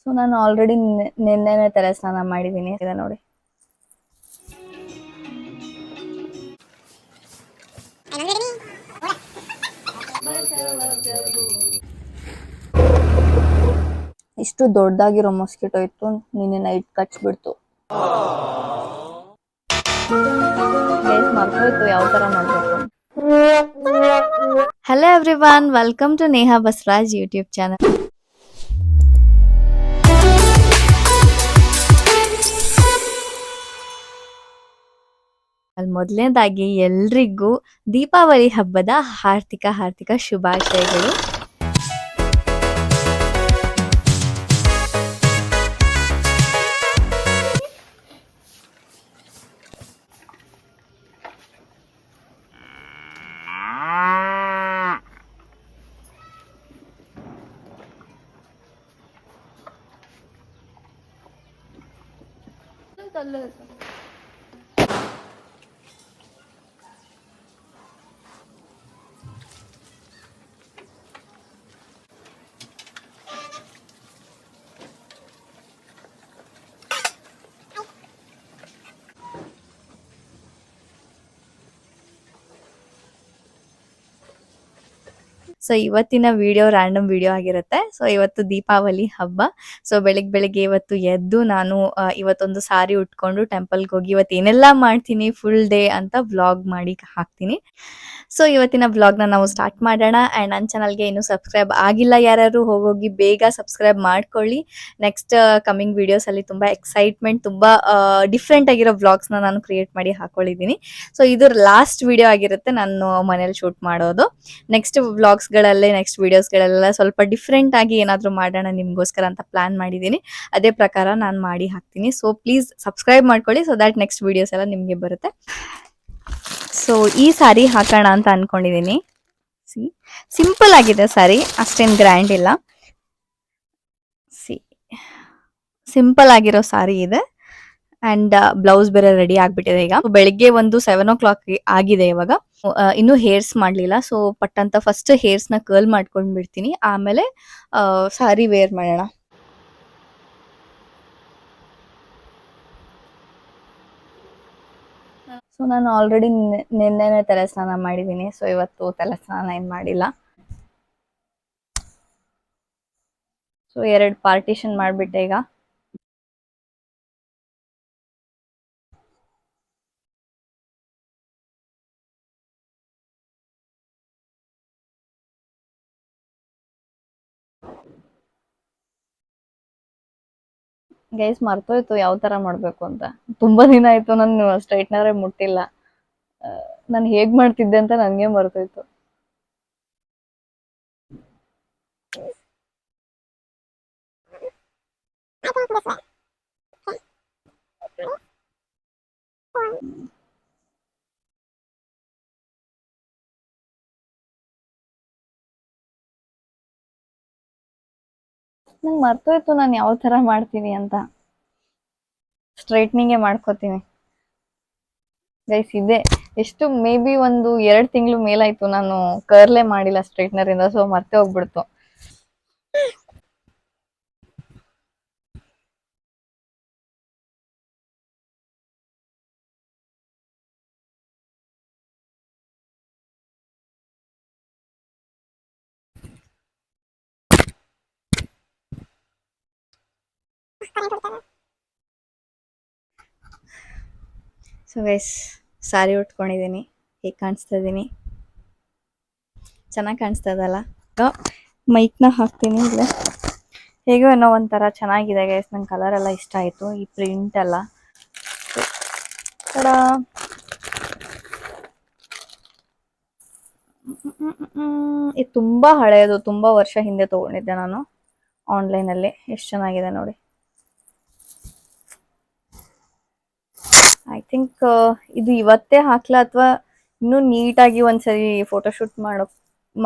So ನಾನು already ನಿನ್ನೆನೆ ತಲೆ ಸ್ನಾನ ಮಾಡಿದ್ದೀನಿ ಇದೆ ನೋಡಿ. ಇಷ್ಟು ದೊಡ್ಡದಾಗಿರೋ ಮೊಸ್ಕಿಟೋ ಇತ್ತು, ನಿನ್ನೆ ನೈಟ್ ಕಚ್ಬಿಡ್ತು. ಮರ್ತೋಯ್ತು ಯಾವ ತರ ಮಾಡ್ಬೇಕು. Hello everyone, welcome to Neha Basavaraj YouTube channel. ಮೊದಲನೇದಾಗಿ ಎಲ್ರಿಗೂ ದೀಪಾವಳಿ ಹಬ್ಬದ ಹಾರ್ದಿಕ ಶುಭಾಶಯಗಳು. ಸೊ ಇವತ್ತಿನ ವಿಡಿಯೋ ರ್ಯಾಂಡಮ್ ವಿಡಿಯೋ ಆಗಿರುತ್ತೆ. ಸೊ ಇವತ್ತು ದೀಪಾವಳಿ ಹಬ್ಬ. ಸೊ ಬೆಳಿಗ್ಗೆ ಇವತ್ತು ಎದ್ದು ನಾನು ಇವತ್ತೊಂದು ಸಾರಿ ಉಟ್ಕೊಂಡು ಟೆಂಪಲ್ಗೆ ಹೋಗಿ ಇವತ್ತು ಏನೆಲ್ಲ ಮಾಡ್ತೀನಿ ಫುಲ್ ಡೇ ಅಂತ ವ್ಲಾಗ್ ಮಾಡಿ ಹಾಕ್ತೀನಿ. ಸೊ ಇವತ್ತಿನ ವ್ಲಾಗ್ನ ನಾವು ಸ್ಟಾರ್ಟ್ ಮಾಡೋಣ. ಆ್ಯಂಡ್ ನನ್ನ ಚಾನಲ್ಗೆ ಇನ್ನೂ ಸಬ್ಸ್ಕ್ರೈಬ್ ಆಗಿಲ್ಲ ಯಾರು, ಹೋಗೋಗಿ ಬೇಗ ಸಬ್ಸ್ಕ್ರೈಬ್ ಮಾಡ್ಕೊಳ್ಳಿ. ನೆಕ್ಸ್ಟ್ ಕಮಿಂಗ್ ವಿಡಿಯೋಸಲ್ಲಿ ತುಂಬ ಎಕ್ಸೈಟ್ಮೆಂಟ್, ತುಂಬ ಡಿಫ್ರೆಂಟ್ ಆಗಿರೋ ವ್ಲಾಗ್ಸ್ನ ನಾನು ಕ್ರಿಯೇಟ್ ಮಾಡಿ ಹಾಕೊಂಡಿದ್ದೀನಿ. ಸೊ ಇದು ಲಾಸ್ಟ್ ವಿಡಿಯೋ ಆಗಿರುತ್ತೆ ನಾನು ಮನೇಲಿ ಶೂಟ್ ಮಾಡೋದು. ನೆಕ್ಸ್ಟ್ ವ್ಲಾಗ್ಸ್ಗಳಲ್ಲೇ, ನೆಕ್ಸ್ಟ್ ವಿಡಿಯೋಸ್ಗಳೆಲ್ಲ ಸ್ವಲ್ಪ ಡಿಫ್ರೆಂಟ್ ಆಗಿ ಏನಾದರೂ ಮಾಡೋಣ ನಿಮಗೋಸ್ಕರ ಅಂತ ಪ್ಲಾನ್ ಮಾಡಿದ್ದೀನಿ. ಅದೇ ಪ್ರಕಾರ ನಾನು ಮಾಡಿ ಹಾಕ್ತೀನಿ. ಸೊ ಪ್ಲೀಸ್ ಸಬ್ಸ್ಕ್ರೈಬ್ ಮಾಡ್ಕೊಳ್ಳಿ, ಸೊ ದ್ಯಾಟ್ ನೆಕ್ಸ್ಟ್ ವಿಡಿಯೋಸ್ ಎಲ್ಲ ನಿಮಗೆ ಬರುತ್ತೆ. ಸೊ ಈ ಸಾರಿ ಹಾಕೋಣ ಅಂತ ಅನ್ಕೊಂಡಿದ್ದೀನಿ. ಸಿಂಪಲ್ ಆಗಿದೆ ಸಾರಿ, ಅಷ್ಟೇನು ಗ್ರ್ಯಾಂಡ್ ಇಲ್ಲ. ಸಿಂಪಲ್ ಆಗಿರೋ ಸಾರಿ ಇದೆ. ಅಂಡ್ ಬ್ಲೌಸ್ ಬೇರೆ ರೆಡಿ ಆಗ್ಬಿಟ್ಟಿದೆ. ಈಗ ಬೆಳಿಗ್ಗೆ ಒಂದು 7 o'clock ಆಗಿದೆ ಇವಾಗ. ಇನ್ನೂ ಹೇರ್ಸ್ ಮಾಡ್ಲಿಲ್ಲ. ಸೊ ಪಟ್ ಅಂತ ಫಸ್ಟ್ ಹೇರ್ಸ್ ನ ಕರ್ಲ್ ಮಾಡ್ಕೊಂಡ್ ಬಿಡ್ತೀನಿ, ಆಮೇಲೆ ಸಾರಿ ವೇರ್ ಮಾಡೋಣ. ಸೊ ನಾನು ಆಲ್ರೆಡಿ ನಿನ್ನೆನೆ ತಲೆ ಸ್ನಾನ ಮಾಡಿದ್ದೀನಿ. ಸೊ ಇವತ್ತು ತಲೆ ಸ್ನಾನ ಏನ್ ಮಾಡಿಲ್ಲ. ಸೊ 2 ಪಾರ್ಟಿಷನ್ ಮಾಡ್ಬಿಟ್ಟೆ ಈಗ. ಗೈಸ್ ಮರ್ತೋಯ್ತು ಯಾವ ತರ ಮಾಡ್ಬೇಕು ಅಂತ. ತುಂಬಾ ದಿನ ಆಯ್ತು ನಾನು ಸ್ಟ್ರೈಟ್ನರೇ ಮುಟ್ಟಿಲ್ಲ. ನಾನು ಹೇಗ್ ಮಾಡ್ತಿದ್ದೆ ಅಂತ ನನ್ಗೆ ಮರ್ತೋಯ್ತು. ನಂಗೆ ಮರ್ತೋಯ್ತು ನಾನು ಯಾವ ತರ ಮಾಡ್ತೀನಿ ಅಂತ. ಸ್ಟ್ರೈಟ್ನಿಂಗೇ ಮಾಡ್ಕೋತೀನಿ ಗೈಸ್. ಇದೆ ಎಷ್ಟು ಮೇ ಬಿ ಒಂದು 2 ತಿಂಗಳು ಮೇಲಾಯ್ತು ನಾನು ಕರ್ಲೇ ಮಾಡಿಲ್ಲ ಸ್ಟ್ರೈಟ್ನರ್ ಇಂದ. ಸೊ ಮರ್ತೆ ಹೋಗ್ಬಿಡ್ತು. ಸೊ ಗೈಸ್ ಸಾರಿ ಉಟ್ಕೊಂಡಿದ್ದೀನಿ. ಹೇಗೆ ಕಾಣಿಸ್ತಾ ಇದ್ದೀನಿ? ಚೆನ್ನಾಗಿ ಕಾಣಿಸ್ತಾ ಇದಲ್ಲ? ಮೈಕ್ನ ಹಾಕ್ತೀನಿ ಇಲ್ಲೇ. ಹೇಗೋ ಏನೋ ಒಂಥರ ಚೆನ್ನಾಗಿದೆ ಗೈಸ್. ನಂಗೆ ಕಲರ್ ಎಲ್ಲ ಇಷ್ಟ ಆಯಿತು, ಈ ಪ್ರಿಂಟ್ ಎಲ್ಲ. ಇದು ತುಂಬ ಹಳೆಯದು, ತುಂಬ ವರ್ಷ ಹಿಂದೆ ತೊಗೊಂಡಿದ್ದೆ ನಾನು ಆನ್ಲೈನಲ್ಲಿ. ಎಷ್ಟು ಚೆನ್ನಾಗಿದೆ ನೋಡಿ. ಐ ಥಿಂಕ್ ಇದು ಇವತ್ತೇ ಹಾಕ್ಲಾ ಅಥವಾ ಇನ್ನೂ ನೀಟಾಗಿ ಒಂದ್ಸರಿ ಫೋಟೋಶೂಟ್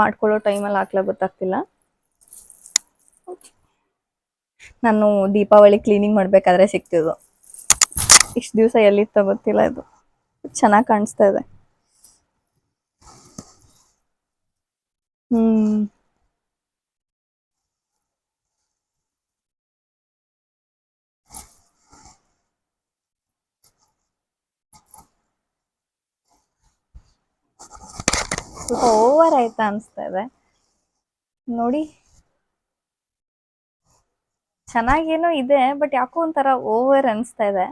ಮಾಡ್ಕೊಳ್ಳೋ ಟೈಮಲ್ಲಿ ಹಾಕ್ಲಾ ಗೊತ್ತಾಗ್ತಿಲ್ಲ. ನಾನು ದೀಪಾವಳಿ ಕ್ಲೀನಿಂಗ್ ಮಾಡಬೇಕಾದ್ರೆ ಸಿಕ್ತಿದ್ದು. ಇಷ್ಟು ದಿವಸ ಎಲ್ಲಿತ್ತ ಗೊತ್ತಿಲ್ಲ. ಇದು ಚೆನ್ನಾಗಿ ಕಾಣಿಸ್ತಾ ಇದೆ. ಸ್ವಲ್ಪ ಓವರ್ ಆಯ್ತಾ ಅನಿಸ್ತಾ ಇದೆ ನೋಡಿ. ಚೆನ್ನಾಗೇನೋ ಇದೆ ಬಟ್ ಯಾಕೋ ಒಂಥರ ಓವರ್ ಅನಿಸ್ತಾ ಇದೆ.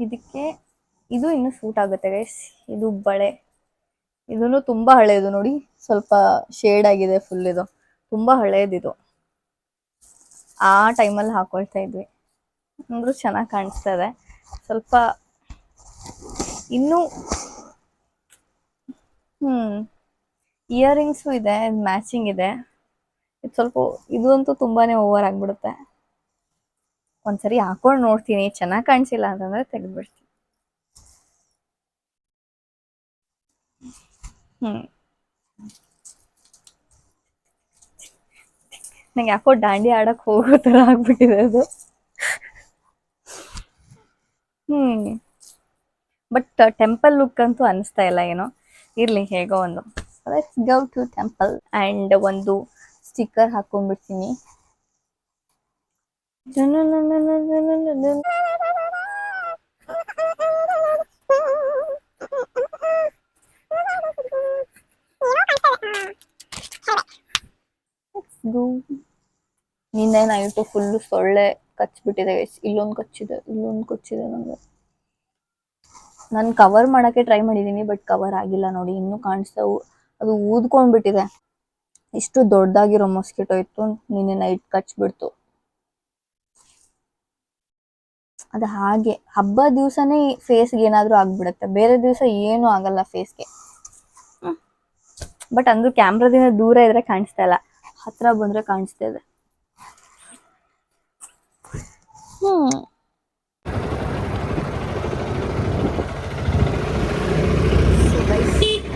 ಇದಕ್ಕೆ ಇದು ಇನ್ನು ಸೂಟ್ ಆಗುತ್ತೆ ಗೈಸ್. ಇದು ಬಳೆ, ಇದನ್ನು ತುಂಬಾ ಹಳೇದು ನೋಡಿ, ಸ್ವಲ್ಪ ಶೇಡ್ ಆಗಿದೆ ಫುಲ್. ಇದು ತುಂಬಾ ಹಳೇದಿದು, ಆ ಟೈಮಲ್ಲಿ ಹಾಕೊಳ್ತಾ ಇದ್ವಿ ಅಂದ್ರೂ ಚೆನ್ನಾಗಿ ಕಾಣಿಸ್ತಾ ಇದೆ. ಸ್ವಲ್ಪ ಇನ್ನು ಇಯರಿಂಗ್ಸು ಇದೆ, ಮ್ಯಾಚಿಂಗ್ ಇದೆ. ಇದು ಸ್ವಲ್ಪ, ಇದು ಅಂತೂ ತುಂಬಾನೇ ಓವರ್ ಆಗ್ಬಿಡುತ್ತೆ. ಒಂದ್ಸರಿ ಹಾಕೊಂಡು ನೋಡ್ತೀನಿ, ಚೆನ್ನಾಗಿ ಕಾಣಿಸಿಲ್ಲ ಅಂತಂದ್ರೆ ತೆಗೆದ್ಬಿಡ್ತೀನಿ. ನಂಗೆ ಯಾಕೋ ದಾಂಡಿ ಆಡಕ್ ಹೋಗೋ ತರ ಆಗ್ಬಿಟ್ಟಿದೆ ಅದು. ಬಟ್ ಟೆಂಪಲ್ ಲುಕ್ ಅಂತೂ ಅನಿಸ್ತಾ ಇಲ್ಲ ಏನೋ. ಇರ್ಲಿ, ಹೇಗೋ ಒಂದು. Let's go to temple. And ಒಂದು ಸ್ಟಿಕ್ಕರ್ ಹಾಕೊಂಡ್ಬಿಡ್ತೀನಿ. ನಿನ್ನೆ ನೈಟು ಫುಲ್ಲು ಸೊಳ್ಳೆ ಕಚ್ಬಿಟ್ಟಿದೆ. ಇಲ್ಲೊಂದು ಕಚ್ಚಿದೆ, ಇಲ್ಲೊಂದು ಕಚ್ಚಿದೆ. ನಾನು ಕವರ್ ಮಾಡಕ್ಕೆ ಟ್ರೈ ಮಾಡಿದ್ದೀನಿ ಬಟ್ ಕವರ್ ಆಗಿಲ್ಲ ನೋಡಿ. ಇನ್ನೂ ಕಾಣಿಸ್ತಾವು, ಅದು ಊದ್ಕೊಂಡ್ಬಿಟ್ಟಿದೆ. ಇಷ್ಟು ದೊಡ್ಡದಾಗಿರೋ ಮೊಸ್ಕಿಟೋ ಇತ್ತು, ನಿನ್ನೆ ನೈಟ್ ಕಚ್ಬಿಡ್ತು. ಅದು ಹಾಗೆ ಹಬ್ಬ ದಿವಸನೇ ಫೇಸ್ಗೆ ಏನಾದರೂ ಆಗ್ಬಿಡುತ್ತೆ, ಬೇರೆ ದಿವಸ ಏನೂ ಆಗಲ್ಲ ಫೇಸ್ಗೆ. ಬಟ್ ಅಂದ್ರೂ ಕ್ಯಾಮ್ರಾದಿಂದ ದೂರ ಇದ್ರೆ ಕಾಣಿಸ್ತಾ ಇಲ್ಲ, ಹತ್ರ ಬಂದ್ರೆ ಕಾಣಿಸ್ತಾ ಇದೆ.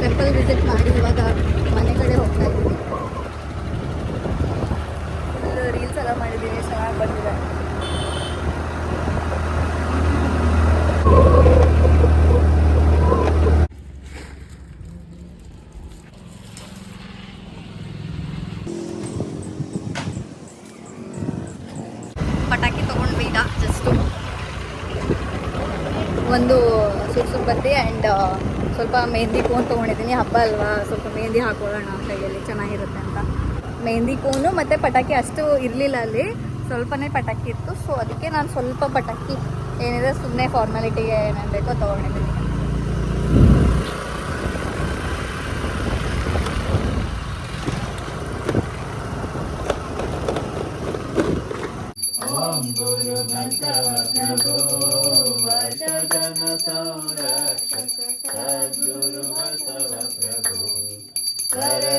ಟೆಂಪಲ್ ವಿಸಿಟ್ ಮಾಡಿ ಇವಾಗ ಮನೆ ಕಡೆ ಹೋಗ್ತಾ ಇದ್ದೀನಿ. ಫುಲ್ ರೀಲ್ಸ್ ಎಲ್ಲ ಮಾಡಿದ್ದೀನಿ, ಚೆನ್ನಾಗಿ ಬಂದಿದೆ. ಪಟಾಕಿ ತೊಗೊಂಡ್ವಿ ಈಗ ಜಸ್ಟು ಒಂದು ಸುರ್ಸುರ್ ಬತ್ತಿ ಆ್ಯಂಡ್ ಸ್ವಲ್ಪ ಮೆಹಂದಿ ಕೋನ್ ತೊಗೊಂಡಿದ್ದೀನಿ. ಹಬ್ಬ ಅಲ್ವಾ, ಸ್ವಲ್ಪ ಮೆಹಂದಿ ಹಾಕೊಳ್ಳೋಣ ಕೈಯಲ್ಲಿ, ಚೆನ್ನಾಗಿರುತ್ತೆ ಅಂತ. ಮೆಹಂದಿ ಕೋನು ಮತ್ತು ಪಟಾಕಿ ಅಷ್ಟು ಇರಲಿಲ್ಲ ಅಲ್ಲಿ, ಸ್ವಲ್ಪನೇ ಪಟಾಕಿ ಇತ್ತು. ಸೊ ಅದಕ್ಕೆ ನಾನು ಸ್ವಲ್ಪ ಪಟಾಕಿ ಏನಿದೆ ಸುಮ್ಮನೆ ಫಾರ್ಮಾಲಿಟಿಗೆ ಏನೇನು ಬೇಕೋ ತೊಗೊಂಡಿದ್ದೀನಿ.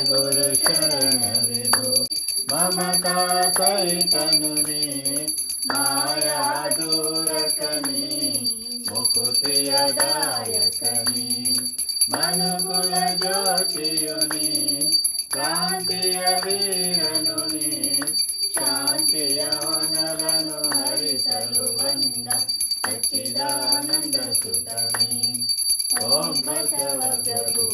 ಗುರು ಶರಣವಿದು ಮಮತಾ ಸಹಿತನು ನೀ ಮಾಯಾ ದೂರಕನಿ ಮುಕುತಿಯ ದಾಯಕನಿ ಮನುಕುಲ ಜ್ಯೋತಿಯು ನೀ ಕ್ರಾಂತಿಯ ವೀರನು ನೀ ಶಾಂತಿಯ ಹೊನಲನು ಹರಿಸಲು ಬಂದ ಸಚ್ಚಿದಾನಂದ ಸುತನಿ ಓಂ ಬಸವ ಪ್ರಭು.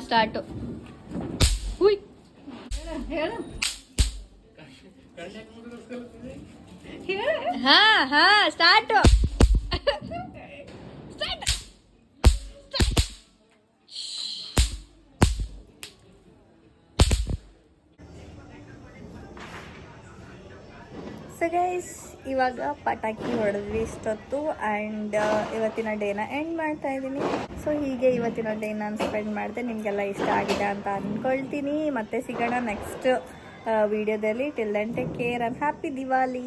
ಸ್ಟಾರ್ಟು. ಹುಯ್ ಹಾ ಸ್ಟಾರ್ಟು. ಸೊ ಗೈಸ್, ಇವಾಗ ಪಟಾಕಿ ಹೊಡೆದ್ವಿ ಇಷ್ಟೊತ್ತು ಆ್ಯಂಡ್ ಇವತ್ತಿನ ಡೇನ ಎಂಡ್ ಮಾಡ್ತಾ ಇದ್ದೀನಿ. ಸೊ ಹೀಗೆ ಇವತ್ತಿನ ಡೇ ನಾನು ಸ್ಪೆಂಡ್ ಮಾಡಿದೆ. ನಿಮಗೆಲ್ಲ ಇಷ್ಟ ಆಗಿದೆ ಅಂತ ಅಂದ್ಕೊಳ್ತೀನಿ. ಮತ್ತೆ ಸಿಗೋಣ ನೆಕ್ಸ್ಟ್ ವಿಡಿಯೋದಲ್ಲಿ. Till then take care and happy Diwali.